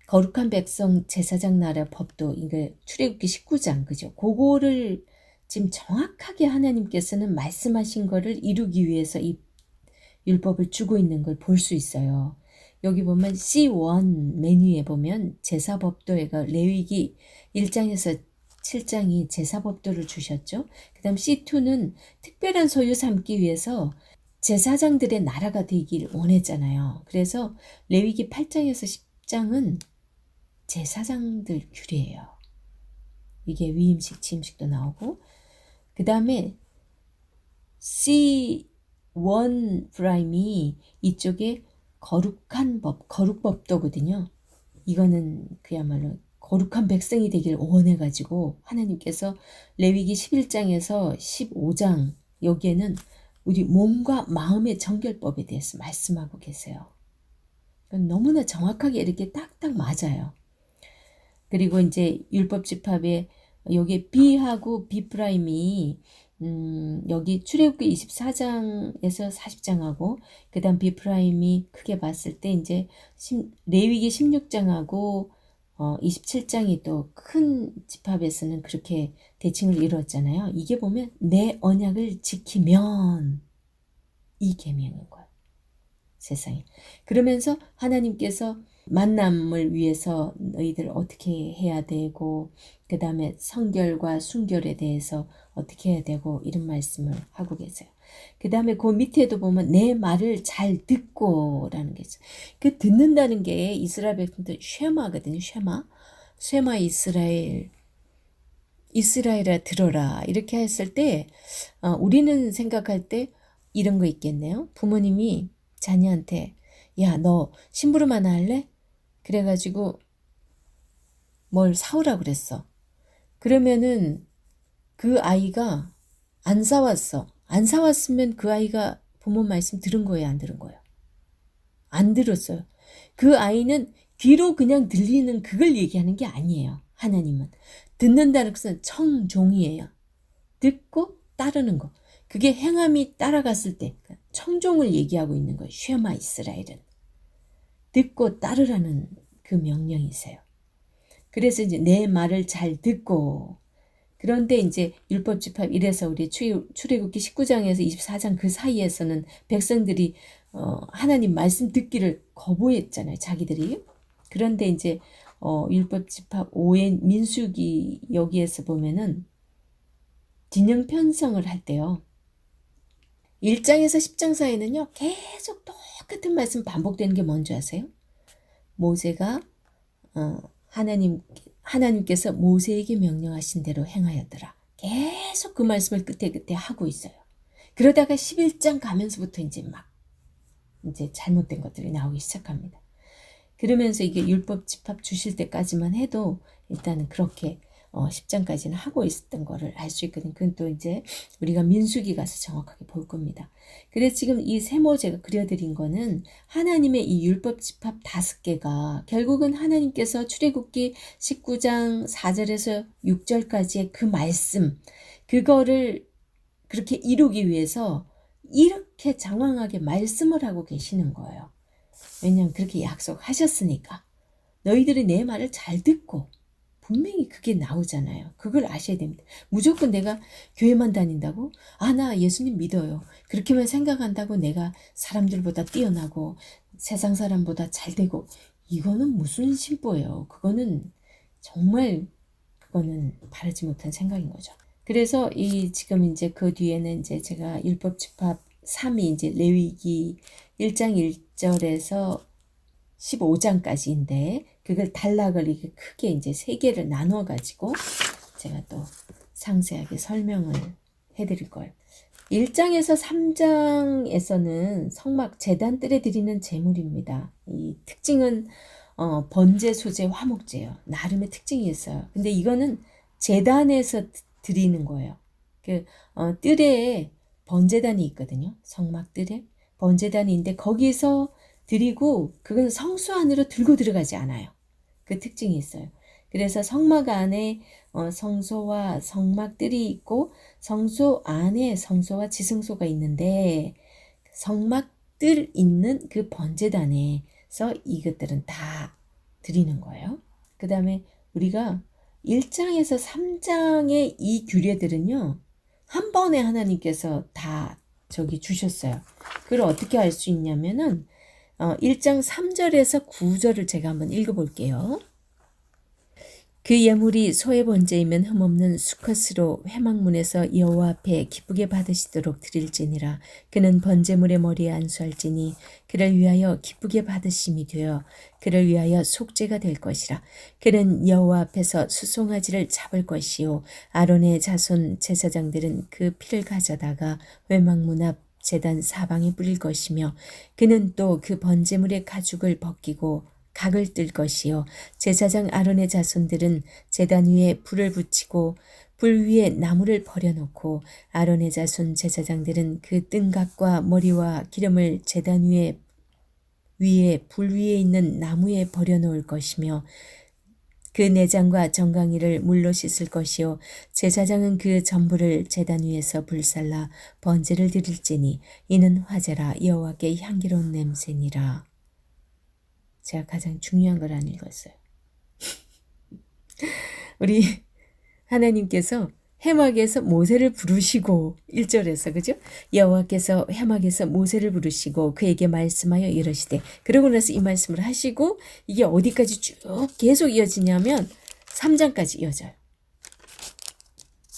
거룩한 백성 제사장 나라 법도 이게 출애굽기 19장 그죠? 그거를 지금 정확하게 하나님께서는 말씀하신 거를 이루기 위해서 이 율법을 주고 있는 걸 볼 수 있어요. 여기 보면 C1 메뉴에 보면 제사법도가 레위기 1장에서 7장이 제사법도를 주셨죠. 그 다음 C2는 특별한 소유 삼기 위해서 제사장들의 나라가 되길 원했잖아요. 그래서 레위기 8장에서 10장은 제사장들 규례예요. 이게 위임식, 취임식도 나오고 그 다음에 C1 프라임이 이쪽에 거룩한 법, 거룩법도거든요. 이거는 그야말로 거룩한 백성이 되길 원해가지고 하나님께서 레위기 11장에서 15장 여기에는 우리 몸과 마음의 정결법에 대해서 말씀하고 계세요. 너무나 정확하게 이렇게 딱딱 맞아요. 그리고 이제 율법 집합에 여기 B하고 B 프라임이 여기 출애굽기 24장에서 40장하고 그다음 B 프라임이 크게 봤을 때 이제 레위기 16장하고 27장이 또 큰 집합에서는 그렇게 대칭을 이루었잖아요. 이게 보면 내 언약을 지키면 이 계명인 거예요. 세상에. 그러면서 하나님께서 만남을 위해서 너희들 어떻게 해야 되고 그 다음에 성결과 순결에 대해서 어떻게 해야 되고 이런 말씀을 하고 계세요. 그 다음에 그 밑에도 보면 내 말을 잘 듣고 라는 게 있어요. 그 듣는다는 게 이스라엘 백성들 쉐마거든요. 쉐마 이스라엘아 들어라 이렇게 했을 때 우리는 생각할 때 이런 거 있겠네요. 부모님이 자녀한테 야, 너 심부름 하나 할래? 그래가지고 뭘 사오라 그랬어. 그러면은 그 아이가 안 사왔어. 안 사왔으면 그 아이가 부모 말씀 들은 거예요? 안 들은 거예요? 안 들었어요. 그 아이는 귀로 그냥 들리는 그걸 얘기하는 게 아니에요. 하나님은. 듣는다는 것은 청종이에요. 듣고 따르는 거. 그게 행함이 따라갔을 때 청종을 얘기하고 있는 거예요. 쉐마 이스라엘은. 듣고 따르라는 그 명령이세요. 그래서 이제 내 말을 잘 듣고 그런데 이제 율법집합 이래서 우리 출애굽기 19장에서 24장 그 사이에서는 백성들이 하나님 말씀 듣기를 거부했잖아요. 자기들이. 그런데 이제 율법집합 5의 민수기 여기에서 보면은 진영 편성을 할 때요. 1장에서 10장 사이는요. 계속 똑같은 말씀 반복되는 게 뭔지 아세요? 모세가 하나님께서 모세에게 명령하신 대로 행하였더라. 계속 그 말씀을 끝에 하고 있어요. 그러다가 11장 가면서부터 이제 잘못된 것들이 나오기 시작합니다. 그러면서 이게 율법 집합 주실 때까지만 해도 일단은 그렇게 10장까지는 하고 있었던 거를 알 수 있거든요. 그건 또 이제 우리가 민수기 가서 정확하게 볼 겁니다. 그래서 지금 이 세모 제가 그려드린 거는 하나님의 이 율법 집합 5개가 결국은 하나님께서 출애굽기 19장 4절에서 6절까지의 그 말씀 그거를 그렇게 이루기 위해서 이렇게 장황하게 말씀을 하고 계시는 거예요. 왜냐하면 그렇게 약속하셨으니까. 너희들이 내 말을 잘 듣고 분명히 그게 나오잖아요. 그걸 아셔야 됩니다. 무조건 내가 교회만 다닌다고? 나 예수님 믿어요. 그렇게만 생각한다고 내가 사람들보다 뛰어나고 세상 사람보다 잘 되고 이거는 무슨 심보예요. 그거는 정말 그거는 바르지 못한 생각인 거죠. 그래서 지금 이제 그 뒤에는 이제 제가 율법 집합 3이 이제 레위기 1장 1절에서 15장까지인데 그걸 단락을 이렇게 크게 이제 3개를 나눠 가지고 제가 또 상세하게 설명을 해드릴 거예요. 1장에서 3장에서는 성막 제단들에 드리는 제물입니다. 이 특징은 번제, 소제, 화목제예요. 나름의 특징이 있어요. 근데 이거는 제단에서 드리는 거예요. 뜰에 번제단이 있거든요. 성막 뜰에 번제단이 있는데 거기서 드리고 그건 성수 안으로 들고 들어가지 않아요. 그 특징이 있어요. 그래서 성막 안에 성소와 성막들이 있고 성소 안에 성소와 지성소가 있는데 성막들 있는 그 번제단에서 이것들은 다 드리는 거예요. 그 다음에 우리가 1장에서 3장의 이 규례들은요. 한 번에 하나님께서 다 저기 주셨어요. 그걸 어떻게 알 수 있냐면은 1장 3절에서 9절을 제가 한번 읽어볼게요. 그 예물이 소의 번제이면 흠없는 수컷으로 회막문에서 여호와 앞에 기쁘게 받으시도록 드릴지니라. 그는 번제물의 머리에 안수할지니 그를 위하여 기쁘게 받으심이 되어 그를 위하여 속죄가 될 것이라. 그는 여호와 앞에서 수송아지를 잡을 것이요 아론의 자손 제사장들은 그 피를 가져다가 회막문 앞 제단 사방에 뿌릴 것이며 그는 또 그 번제물의 가죽을 벗기고 각을 뜰 것이요 제사장 아론의 자손들은 제단 위에 불을 붙이고 불 위에 나무를 버려놓고 아론의 자손 제사장들은 그 뜬각과 머리와 기름을 제단 위에 불 위에 있는 나무에 버려놓을 것이며 그 내장과 정강이를 물로 씻을 것이요 제사장은 그 전부를 제단 위에서 불살라 번제를 드릴지니 이는 화제라 여호와께 향기로운 냄새니라. 제가 가장 중요한 걸 안 읽었어요. 우리 하나님께서 해막에서 모세를 부르시고 1절에서 그죠? 여호와께서 해막에서 모세를 부르시고 그에게 말씀하여 이르시되 그러고 나서 이 말씀을 하시고 이게 어디까지 쭉 계속 이어지냐면 3장까지 이어져요.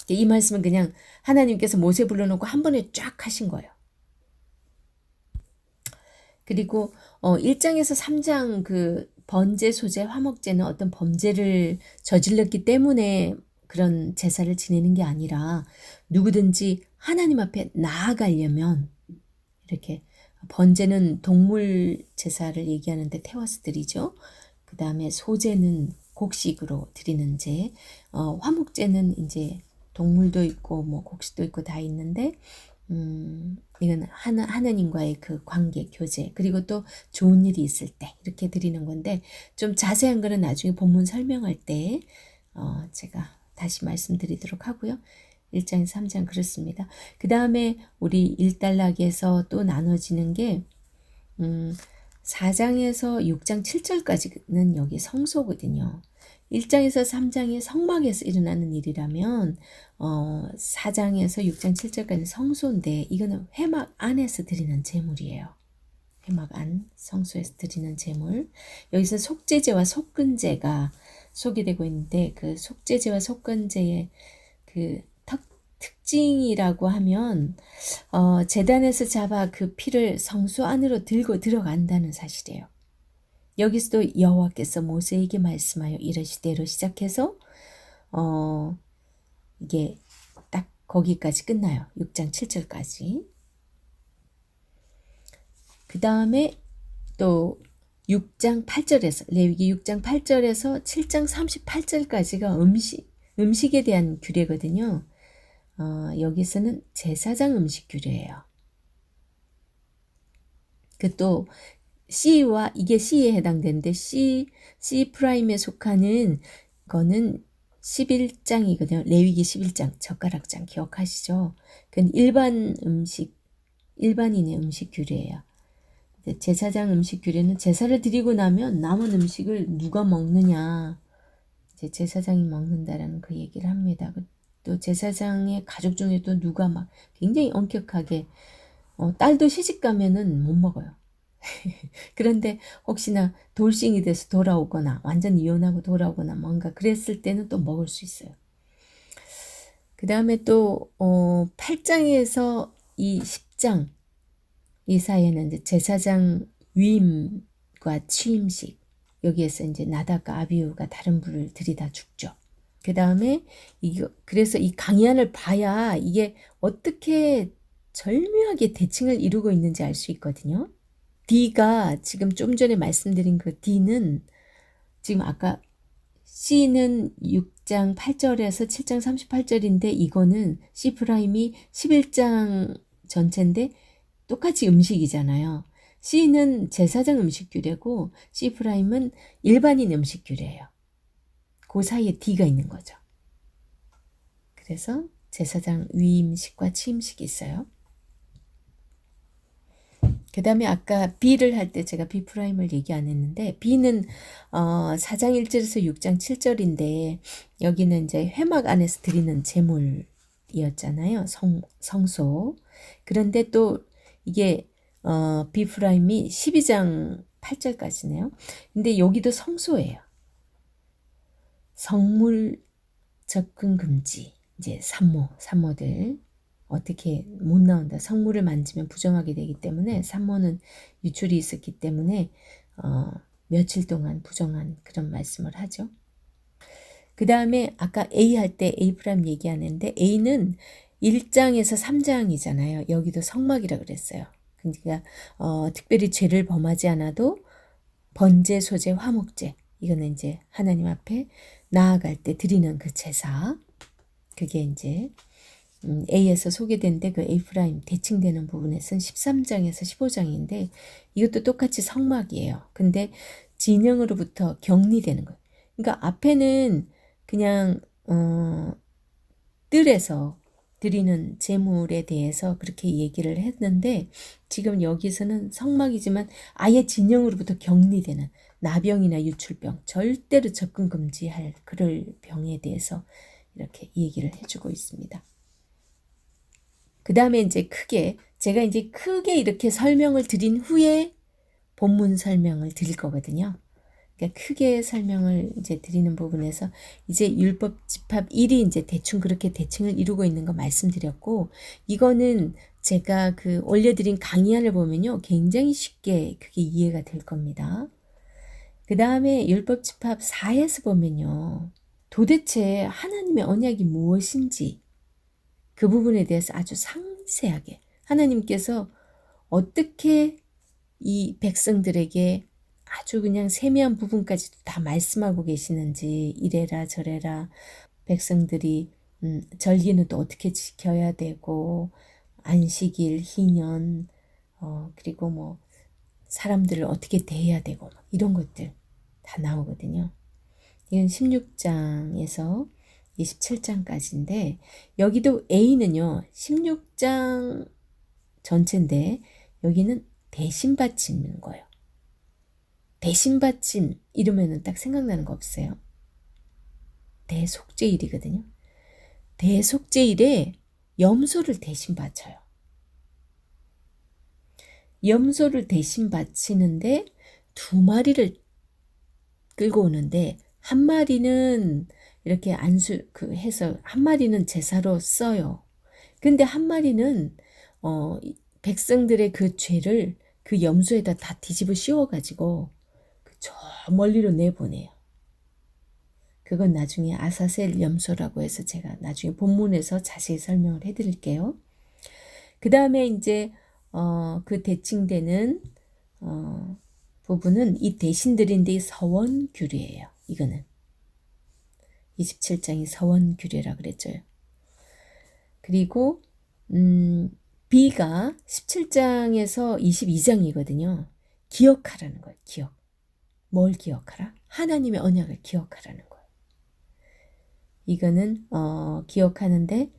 이 말씀은 그냥 하나님께서 모세 불러놓고 한 번에 쫙 하신 거예요. 그리고 1장에서 3장 그 번제 소제 화목제는 어떤 범죄를 저질렀기 때문에 그런 제사를 지내는 게 아니라 누구든지 하나님 앞에 나아가려면 이렇게 번제는 동물 제사를 얘기하는데 태워서 드리죠. 그 다음에 소제는 곡식으로 드리는 제, 화목제는 이제 동물도 있고 뭐 곡식도 있고 다 있는데 이건 하나님과의 그 관계, 교제, 그리고 또 좋은 일이 있을 때 이렇게 드리는 건데 좀 자세한 거는 나중에 본문 설명할 때 제가 다시 말씀드리도록 하고요. 1장, 3장 그렇습니다. 그 다음에 우리 일단락에서 또 나눠지는 게 4장에서 6장 7절까지는 여기 성소거든요. 1장에서 3장이 성막에서 일어나는 일이라면 4장에서 6장 7절까지 성소인데 이거는 회막 안에서 드리는 제물이에요. 회막 안 성소에서 드리는 제물. 여기서 속죄제와 속근제가 소개되고 있는데 그 속죄제와 속근제의 그 특징이라고 하면 제단에서 잡아 그 피를 성소 안으로 들고 들어간다는 사실이에요. 여기서도 여호와께서 모세에게 말씀하여 이르시되로 시작해서 이게 딱 거기까지 끝나요. 6장 7절까지. 그 다음에 또 6장 8절에서 레위기 6장 8절에서 7장 38절까지가 음식에 대한 규례거든요. 여기서는 제사장 음식 규례예요. 그 또 C와 이게 C에 해당되는데 C 프라임에 속하는 거는 11장이거든요. 레위기 11장 젓가락장 기억하시죠? 그건 일반인의 음식 규례예요. 제사장 음식 규례는 제사를 드리고 나면 남은 음식을 누가 먹느냐 이제 제사장이 먹는다라는 그 얘기를 합니다. 또 제사장의 가족 중에도 누가 막 굉장히 엄격하게 딸도 시집 가면은 못 먹어요. 그런데 혹시나 돌싱이 돼서 돌아오거나 완전 이혼하고 돌아오거나 뭔가 그랬을 때는 또 먹을 수 있어요. 그 다음에 또 8장에서 이 10장 이 사이에는 이제 제사장 위임과 취임식 여기에서 이제 나답과 아비후가 다른 불을 들이다 죽죠. 그 다음에 그래서 이 강연을 봐야 이게 어떻게 절묘하게 대칭을 이루고 있는지 알 수 있거든요. D가 지금 좀 전에 말씀드린 그 D는 지금 아까 C는 6장 8절에서 7장 38절인데 이거는 C 프라임이 11장 전체인데 똑같이 음식이잖아요. C는 제사장 음식 규례고 C 프라임은 일반인 음식 규례예요. 그 사이에 D가 있는 거죠. 그래서 제사장 위임식과 취임식이 있어요. 그 다음에 아까 B를 할 때 제가 B'을 얘기 안 했는데 B는 4장 1절에서 6장 7절인데 여기는 이제 회막 안에서 드리는 제물이었잖아요. 성소. 그런데 또 이게 B'이 12장 8절까지네요. 근데 여기도 성소예요. 성물 접근 금지. 이제 산모들 어떻게 못 나온다. 성물을 만지면 부정하게 되기 때문에 산모는 유출이 있었기 때문에 며칠 동안 부정한 그런 말씀을 하죠. 그 다음에 아까 A 할 때 A' 얘기하는데 A는 1장에서 3장이잖아요. 여기도 성막이라 그랬어요. 그러니까 특별히 죄를 범하지 않아도 번제, 소제, 화목제 이거는 이제 하나님 앞에 나아갈 때 드리는 그 제사 그게 이제 A에서 소개된데 그 A' 대칭되는 부분에서는 13장에서 15장인데 이것도 똑같이 성막이에요. 근데 진영으로부터 격리되는 거예요. 그러니까 앞에는 그냥 뜰에서 드리는 제물에 대해서 그렇게 얘기를 했는데 지금 여기서는 성막이지만 아예 진영으로부터 격리되는 나병이나 유출병 절대로 접근 금지할 그럴 병에 대해서 이렇게 얘기를 해주고 있습니다. 그 다음에 이제 제가 이제 크게 이렇게 설명을 드린 후에 본문 설명을 드릴 거거든요. 그러니까 크게 설명을 이제 드리는 부분에서 이제 율법 집합 1이 이제 대충 그렇게 대칭을 이루고 있는 거 말씀드렸고 이거는 제가 그 올려드린 강의안을 보면요 굉장히 쉽게 그게 이해가 될 겁니다. 그 다음에 율법 집합 4에서 보면요 도대체 하나님의 언약이 무엇인지 그 부분에 대해서 아주 상세하게 하나님께서 어떻게 이 백성들에게 아주 그냥 세미한 부분까지도 다 말씀하고 계시는지 이래라 저래라 백성들이 절기는 또 어떻게 지켜야 되고 안식일, 희년 그리고 뭐 사람들을 어떻게 대해야 되고 이런 것들 다 나오거든요. 이건 16장에서 27장까지인데 여기도 A는요 16장 전체인데 여기는 대신 바치는 거예요. 대신 바침 이러면은 딱 생각나는 거 없어요? 대속죄일이거든요. 대속죄일에 염소를 대신 바쳐요. 염소를 대신 바치는데 2마리를 끌고 오는데 한 마리는 이렇게 해서 한 마리는 제사로 써요. 근데 한 마리는 백성들의 그 죄를 그 염소에다 다 뒤집어 씌워가지고 저 멀리로 내보내요. 그건 나중에 아사셀 염소라고 해서 제가 나중에 본문에서 자세히 설명을 해드릴게요. 그 다음에 이제 그 대칭되는 부분은 이 대신들인데 서원규례예요. 이거는 27장이 서원규례라 그랬죠. 그리고 B가 17장에서 22장이거든요. 기억하라는 거예요. 기억. 뭘 기억하라? 하나님의 언약을 기억하라는 거예요. 이거는 기억하는데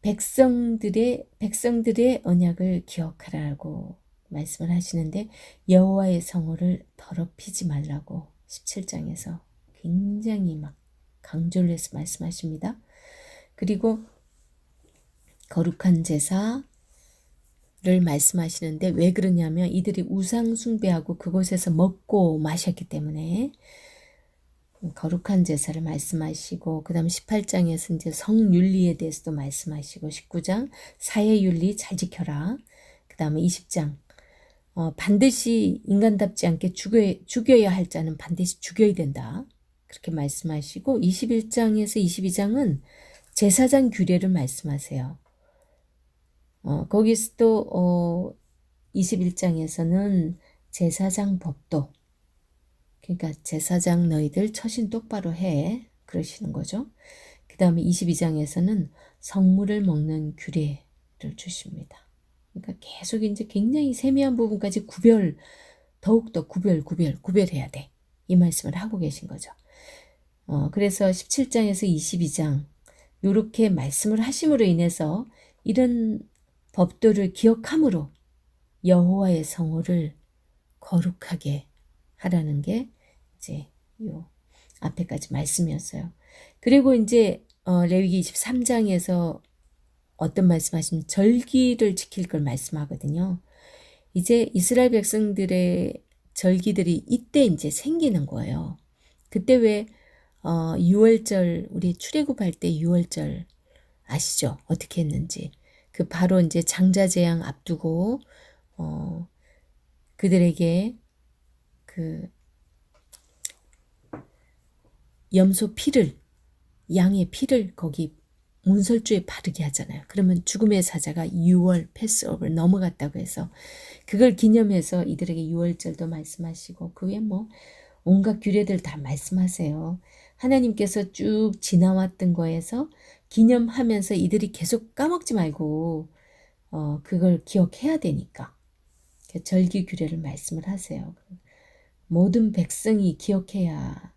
백성들의 언약을 기억하라고 말씀을 하시는데 여호와의 성호를 더럽히지 말라고 17장에서 굉장히 막 강조를 해서 말씀하십니다. 그리고 거룩한 제사를 말씀하시는데 왜 그러냐면 이들이 우상 숭배하고 그곳에서 먹고 마셨기 때문에 거룩한 제사를 말씀하시고 그 다음 18장에서 이제 성윤리에 대해서도 말씀하시고 19장 사회윤리 잘 지켜라. 그 다음에 20장 반드시 인간답지 않게 죽여야 할 자는 반드시 죽여야 된다. 그렇게 말씀하시고 21장에서 22장은 제사장 규례를 말씀하세요. 거기서 또 21장에서는 제사장 법도 그러니까 제사장 너희들 처신 똑바로 해 그러시는 거죠. 그 다음에 22장에서는 성물을 먹는 규례를 주십니다. 그러니까 계속 이제 굉장히 세미한 부분까지 더욱더 구별해야 돼. 이 말씀을 하고 계신 거죠. 그래서 17장에서 22장 요렇게 말씀을 하심으로 인해서 이런 법도를 기억함으로 여호와의 성호를 거룩하게 하라는 게 이제 요 앞에까지 말씀이었어요. 그리고 이제 레위기 23장에서 어떤 말씀하시면 절기를 지킬 걸 말씀하거든요. 이제 이스라엘 백성들의 절기들이 이때 이제 생기는 거예요. 그때 왜 6월절 우리 출애굽할 때 6월절 아시죠? 어떻게 했는지. 그 바로 이제 장자재앙 앞두고 그들에게 그 염소 피를 양의 피를 거기 문설주에 바르게 하잖아요. 그러면 죽음의 사자가 6월 패스오버를 넘어갔다고 해서 그걸 기념해서 이들에게 6월절도 말씀하시고 그 외에 뭐 온갖 규례들 다 말씀하세요. 하나님께서 쭉 지나왔던 거에서 기념하면서 이들이 계속 까먹지 말고 그걸 기억해야 되니까 절기 규례를 말씀을 하세요. 모든 백성이 기억해야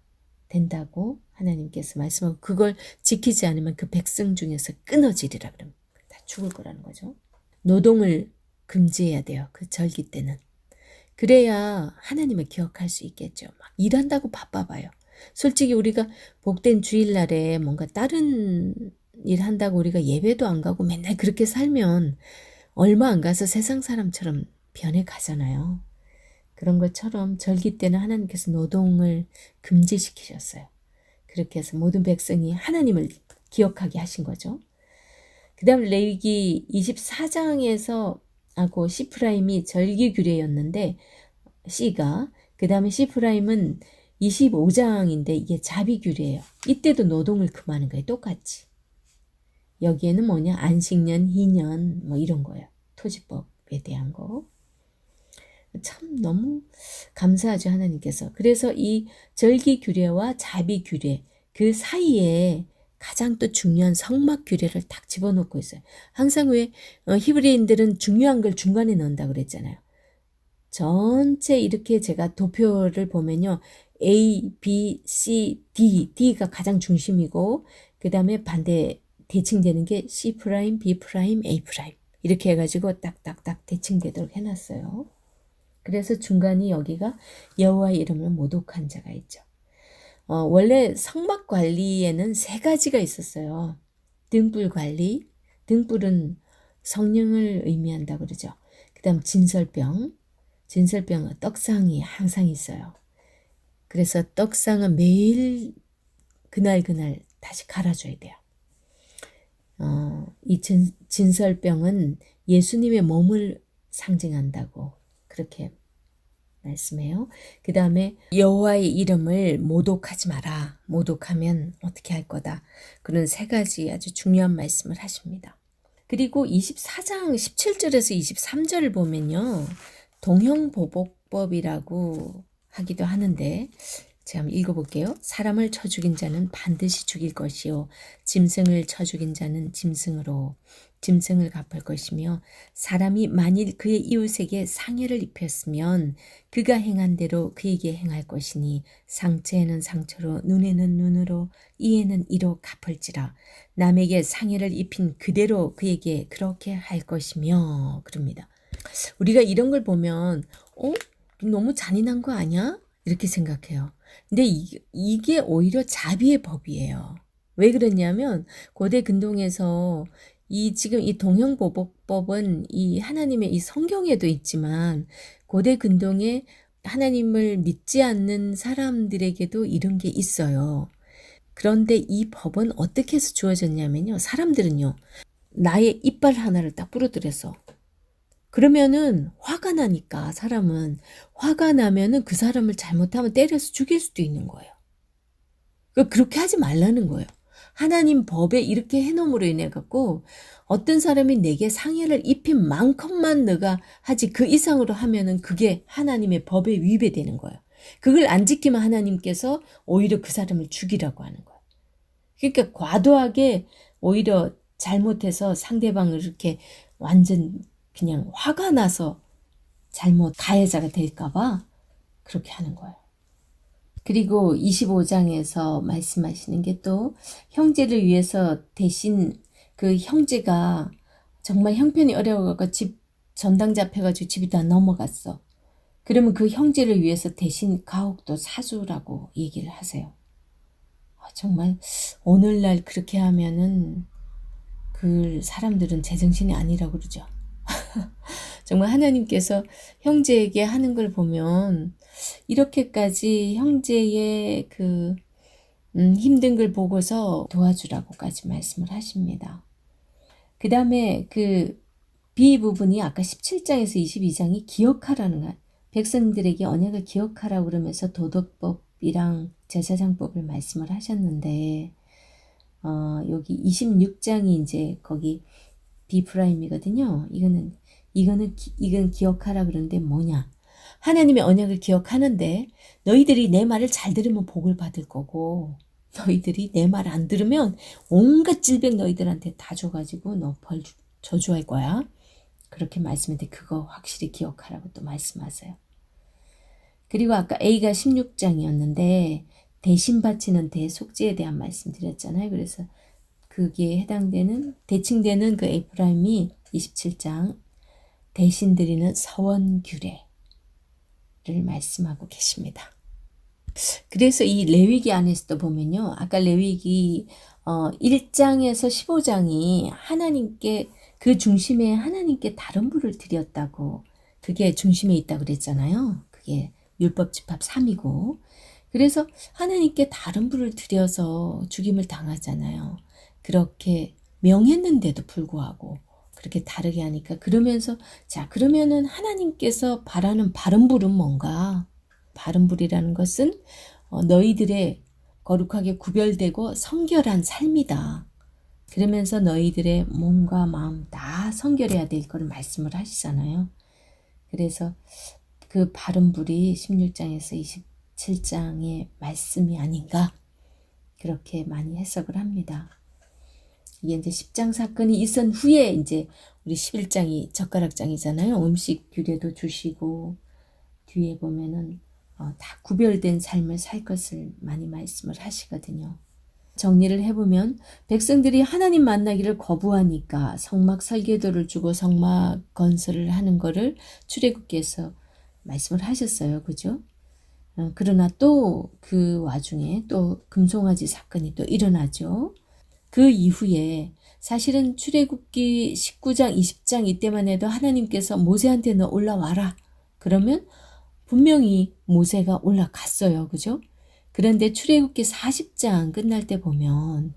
된다고 하나님께서 말씀하고 그걸 지키지 않으면 그 백성 중에서 끊어지리라 그러면 다 죽을 거라는 거죠. 노동을 금지해야 돼요. 그 절기 때는. 그래야 하나님을 기억할 수 있겠죠. 막 일한다고 바빠봐요. 솔직히 우리가 복된 주일날에 뭔가 다른 일 한다고 우리가 예배도 안 가고 맨날 그렇게 살면 얼마 안 가서 세상 사람처럼 변해 가잖아요. 그런 것처럼 절기 때는 하나님께서 노동을 금지시키셨어요. 그렇게 해서 모든 백성이 하나님을 기억하게 하신 거죠. 그 다음 레위기 24장에서 그 C프라임이 절기 규례였는데 C가 그 다음에 C프라임은 25장인데 이게 자비 규례예요. 이때도 노동을 금하는 거예요. 똑같이. 여기에는 뭐냐 안식년, 희년 뭐 이런 거예요. 토지법에 대한 거. 참 너무 감사하죠 하나님께서. 그래서 이 절기 규례와 자비 규례 그 사이에 가장 또 중요한 성막 규례를 딱 집어넣고 있어요. 항상 왜 히브리인들은 중요한 걸 중간에 넣는다고 그랬잖아요. 전체 이렇게 제가 도표를 보면요. A, B, C, D, D가 가장 중심이고 그 다음에 반대 대칭되는 게 C 프라임, B 프라임, A 프라임 이렇게 해가지고 딱딱딱 대칭되도록 해놨어요. 그래서 중간이 여기가 여호와의 이름을 모독한 자가 있죠. 원래 성막 관리에는 3가지가 있었어요. 등불 관리, 등불은 성령을 의미한다고 그러죠. 그 다음 진설병, 진설병은 떡상이 항상 있어요. 그래서 떡상은 매일 그날 다시 갈아줘야 돼요. 이 진설병은 예수님의 몸을 상징한다고 그렇게 말씀해요. 그 다음에 여호와의 이름을 모독하지 마라. 모독하면 어떻게 할 거다. 그런 3가지 아주 중요한 말씀을 하십니다. 그리고 24장 17절에서 23절을 보면요. 동형보복법이라고 하기도 하는데 제가 한번 읽어볼게요. 사람을 쳐 죽인 자는 반드시 죽일 것이요 짐승을 쳐 죽인 자는 짐승으로 짐승을 갚을 것이며 사람이 만일 그의 이웃에게 상해를 입혔으면 그가 행한 대로 그에게 행할 것이니 상체에는 상처로 눈에는 눈으로 이에는 이로 갚을지라 남에게 상해를 입힌 그대로 그에게 그렇게 할 것이며 그럽니다. 우리가 이런 걸 보면 너무 잔인한 거 아니야? 이렇게 생각해요. 근데 이게 오히려 자비의 법이에요. 왜 그러냐면 고대 근동에서 지금 이 동형보복법은 이 하나님의 이 성경에도 있지만 고대 근동에 하나님을 믿지 않는 사람들에게도 이런 게 있어요. 그런데 이 법은 어떻게 해서 주어졌냐면요. 사람들은요. 나의 이빨 하나를 딱 부러뜨려서 그러면은 화가 나니까 사람은 화가 나면은 그 사람을 잘못하면 때려서 죽일 수도 있는 거예요. 그렇게 하지 말라는 거예요. 하나님 법에 이렇게 해놓음으로 인해 갖고 어떤 사람이 내게 상해를 입힌 만큼만 너가 하지 그 이상으로 하면은 그게 하나님의 법에 위배되는 거예요. 그걸 안 지키면 하나님께서 오히려 그 사람을 죽이라고 하는 거예요. 그러니까 과도하게 오히려 잘못해서 상대방을 이렇게 완전 그냥 화가 나서 잘못 가해자가 될까 봐 그렇게 하는 거예요. 그리고 25장에서 말씀하시는 게 또 형제를 위해서 대신 그 형제가 정말 형편이 어려워서 집 전당 잡혀가지고 집이 다 넘어갔어. 그러면 그 형제를 위해서 대신 가옥도 사주라고 얘기를 하세요. 정말 오늘날 그렇게 하면은 그 사람들은 제정신이 아니라고 그러죠. 정말 하나님께서 형제에게 하는 걸 보면 이렇게까지 형제의 그 힘든 걸 보고서 도와주라고까지 말씀을 하십니다. 그 다음에 그 B 부분이 아까 17장에서 22장이 기억하라는 것. 백성들에게 언약을 기억하라고 그러면서 도덕법이랑 제사장법을 말씀을 하셨는데 여기 26장이 이제 거기 B 프라임이거든요. 이건 기억하라 그러는데 뭐냐? 하나님의 언약을 기억하는데 너희들이 내 말을 잘 들으면 복을 받을 거고 너희들이 내 말 안 들으면 온갖 질병 너희들한테 다 줘가지고 너 벌 저주할 거야. 그렇게 말씀했는데 그거 확실히 기억하라고 또 말씀하세요. 그리고 아까 A가 16장이었는데 대신 바치는 대속죄에 대한 말씀 드렸잖아요. 그래서 그게 해당되는 대칭되는 그 에프라임이 27장 대신 드리는 서원규례를 말씀하고 계십니다. 그래서 이 레위기 안에서도 보면요. 아까 레위기 1장에서 15장이 하나님께 그 중심에 하나님께 다른 불을 드렸다고 그게 중심에 있다고 그랬잖아요. 그게 율법집합 3이고 그래서 하나님께 다른 불을 드려서 죽임을 당하잖아요. 그렇게 명했는데도 불구하고 그렇게 다르게 하니까 그러면서 자 그러면은 하나님께서 바라는 바른 불은 뭔가? 바른 불이라는 것은 너희들의 거룩하게 구별되고 성결한 삶이다. 그러면서 너희들의 몸과 마음 다 성결해야 될 거를 말씀을 하시잖아요. 그래서 그 바른 불이 16장에서 27장의 말씀이 아닌가 그렇게 많이 해석을 합니다. 이게 이제 10장 사건이 있은 후에 이제 우리 11장이 젓가락장이잖아요. 음식 규례도 주시고 뒤에 보면은 다 구별된 삶을 살 것을 많이 말씀을 하시거든요. 정리를 해보면 백성들이 하나님 만나기를 거부하니까 성막 설계도를 주고 성막 건설을 하는 거를 출애굽기에서 말씀을 하셨어요. 그죠? 그러나 또 그 와중에 또 금송아지 사건이 또 일어나죠. 그 이후에 사실은 출애굽기 19장 20장 이때만 해도 하나님께서 모세한테 너 올라와라. 그러면 분명히 모세가 올라갔어요. 그죠? 그런데 출애굽기 40장 끝날 때 보면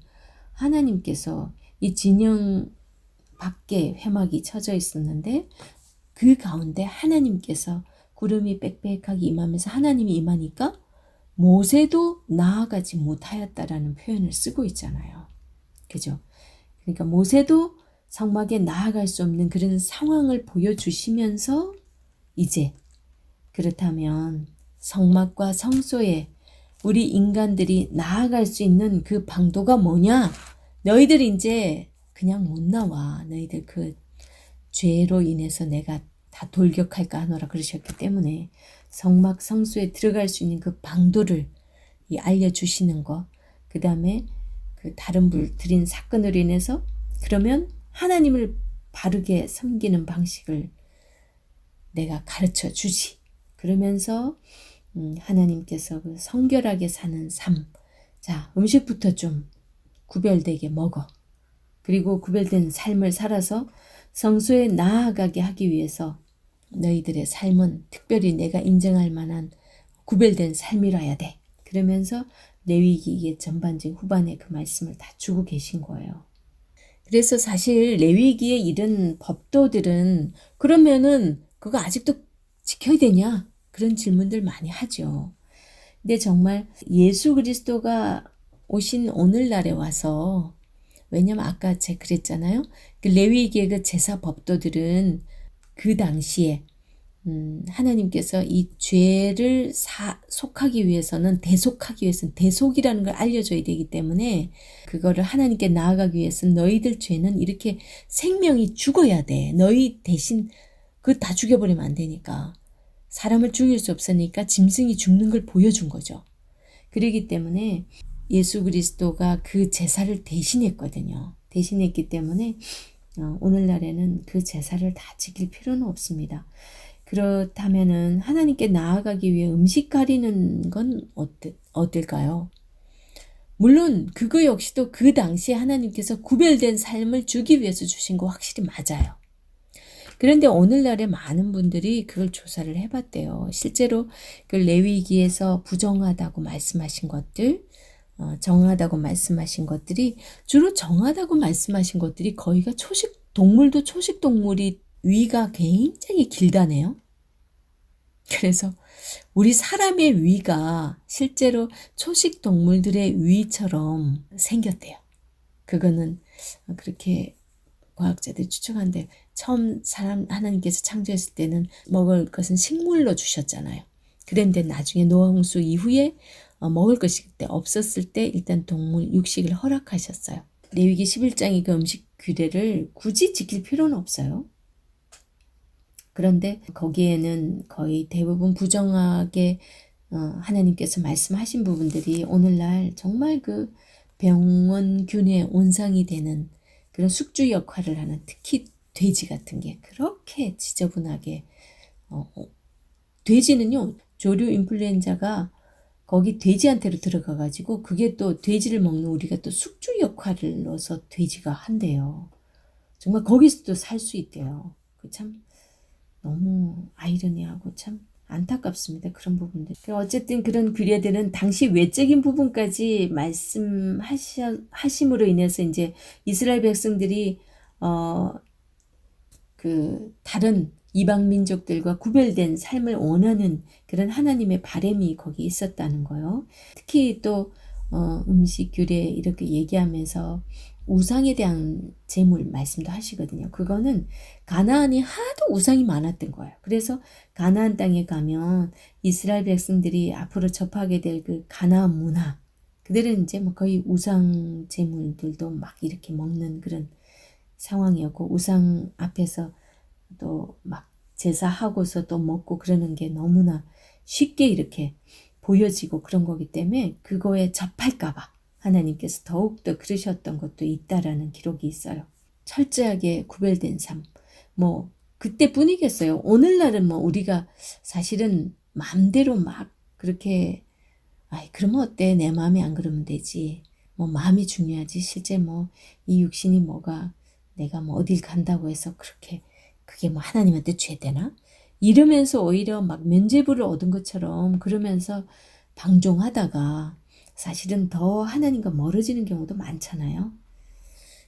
하나님께서 이 진영 밖에 회막이 쳐져 있었는데 그 가운데 하나님께서 구름이 빽빽하게 임하면서 하나님이 임하니까 모세도 나아가지 못하였다라는 표현을 쓰고 있잖아요. 그죠? 그러니까 모세도 성막에 나아갈 수 없는 그런 상황을 보여주시면서 이제 그렇다면 성막과 성소에 우리 인간들이 나아갈 수 있는 그 방도가 뭐냐? 너희들 이제 그냥 못 나와. 너희들 그 죄로 인해서 내가 다 돌격할까 하노라 그러셨기 때문에 성막 성소에 들어갈 수 있는 그 방도를 알려주시는 거. 그 다음에 그 다른 불 드린 사건으로 인해서 그러면 하나님을 바르게 섬기는 방식을 내가 가르쳐 주지. 그러면서 하나님께서 그 성결하게 사는 삶. 자, 음식부터 좀 구별되게 먹어. 그리고 구별된 삶을 살아서 성소에 나아가게 하기 위해서 너희들의 삶은 특별히 내가 인정할 만한 구별된 삶이라야 돼. 그러면서 레위기의 전반적인 후반에 그 말씀을 다 주고 계신 거예요. 그래서 사실 레위기의 이런 법도들은 그러면은 그거 아직도 지켜야 되냐? 그런 질문들 많이 하죠. 근데 정말 예수 그리스도가 오신 오늘날에 와서 왜냐면 아까 제가 그랬잖아요. 그 레위기의 그 제사 법도들은 그 당시에 하나님께서 이 죄를 속하기 위해서는 대속하기 위해서는 대속이라는 걸 알려줘야 되기 때문에 그거를 하나님께 나아가기 위해서는 너희들 죄는 이렇게 생명이 죽어야 돼. 너희 대신 그거 다 죽여버리면 안 되니까. 사람을 죽일 수 없으니까 짐승이 죽는 걸 보여준 거죠. 그러기 때문에 예수 그리스도가 그 제사를 대신했거든요. 대신했기 때문에 오늘날에는 그 제사를 다 지킬 필요는 없습니다. 그렇다면은 하나님께 나아가기 위해 음식 가리는 건 어떨까요? 물론 그거 역시도 그 당시에 하나님께서 구별된 삶을 주기 위해서 주신 거 확실히 맞아요. 그런데 오늘날에 많은 분들이 그걸 조사를 해봤대요. 실제로 그 레위기에서 부정하다고 말씀하신 것들, 정하다고 말씀하신 것들이 주로 정하다고 말씀하신 것들이 거의가 동물도 초식 동물이 위가 굉장히 길다네요. 그래서 우리 사람의 위가 실제로 초식 동물들의 위처럼 생겼대요. 그거는 그렇게 과학자들이 추측한데 처음 하나님께서 창조했을 때는 먹을 것은 식물로 주셨잖아요. 그런데 나중에 노아 홍수 이후에 먹을 것이 그때 없었을 때 일단 동물 육식을 허락하셨어요. 레위기 11장의 그 음식 규례를 굳이 지킬 필요는 없어요. 그런데 거기에는 거의 대부분 부정하게 하나님께서 말씀하신 부분들이 오늘날 정말 그 병원균의 온상이 되는 그런 숙주 역할을 하는, 특히 돼지 같은 게 그렇게 지저분하게 돼지는요, 조류 인플루엔자가 거기 돼지한테로 들어가가지고 그게 또 돼지를 먹는 우리가 또 숙주 역할로서 돼지가 한대요. 정말 거기서도 살 수 있대요. 그 참 너무 아이러니하고 참 안타깝습니다. 그런 부분들. 어쨌든 그런 규례들은 당시 외적인 부분까지 말씀하심으로 인해서 이제 이스라엘 백성들이 그 다른 이방 민족들과 구별된 삶을 원하는 그런 하나님의 바람이 거기 있었다는 거예요. 특히 또 음식 규례 이렇게 얘기하면서 우상에 대한 제물 말씀도 하시거든요. 그거는 가나안이 하도 우상이 많았던 거예요. 그래서 가나안 땅에 가면 이스라엘 백성들이 앞으로 접하게 될 그 가나안 문화, 그들은 이제 뭐 거의 우상 제물들도 막 이렇게 먹는 그런 상황이었고, 우상 앞에서 또 막 제사하고서 또 먹고 그러는 게 너무나 쉽게 이렇게 보여지고 그런 거기 때문에 그거에 접할까봐 하나님께서 더욱더 그러셨던 것도 있다라는 기록이 있어요. 철저하게 구별된 삶. 뭐 그때뿐이겠어요. 오늘날은 뭐 우리가 사실은 마음대로 막 그렇게 그러면 어때? 내 마음이 안 그러면 되지. 뭐 마음이 중요하지. 실제 뭐 이 육신이 뭐가 내가 뭐 어딜 간다고 해서 그게 뭐 하나님한테 죄되나? 이러면서 오히려 막 면죄부를 얻은 것처럼 그러면서 방종하다가 사실은 더 하나님과 멀어지는 경우도 많잖아요.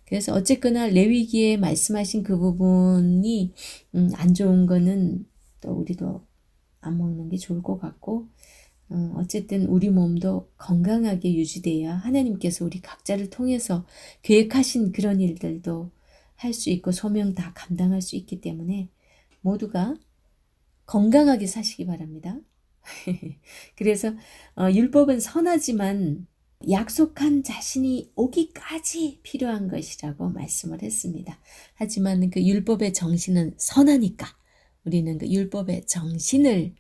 그래서 어쨌거나 레위기에 말씀하신 그 부분이 안 좋은 거는 또 우리도 안 먹는 게 좋을 것 같고, 어쨌든 우리 몸도 건강하게 유지돼야 하나님께서 우리 각자를 통해서 계획하신 그런 일들도 할 수 있고 소명 다 감당할 수 있기 때문에 모두가 건강하게 사시기 바랍니다. 그래서 율법은 선하지만 약속한 자신이 오기까지 필요한 것이라고 말씀을 했습니다. 하지만 그 율법의 정신은 선하니까 우리는 그 율법의 정신을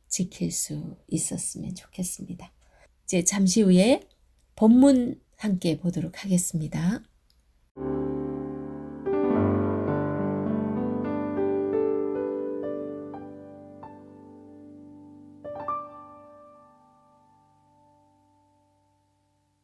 지킬 수 있었으면 좋겠습니다. 이제 잠시 후에 본문 함께 보도록 하겠습니다.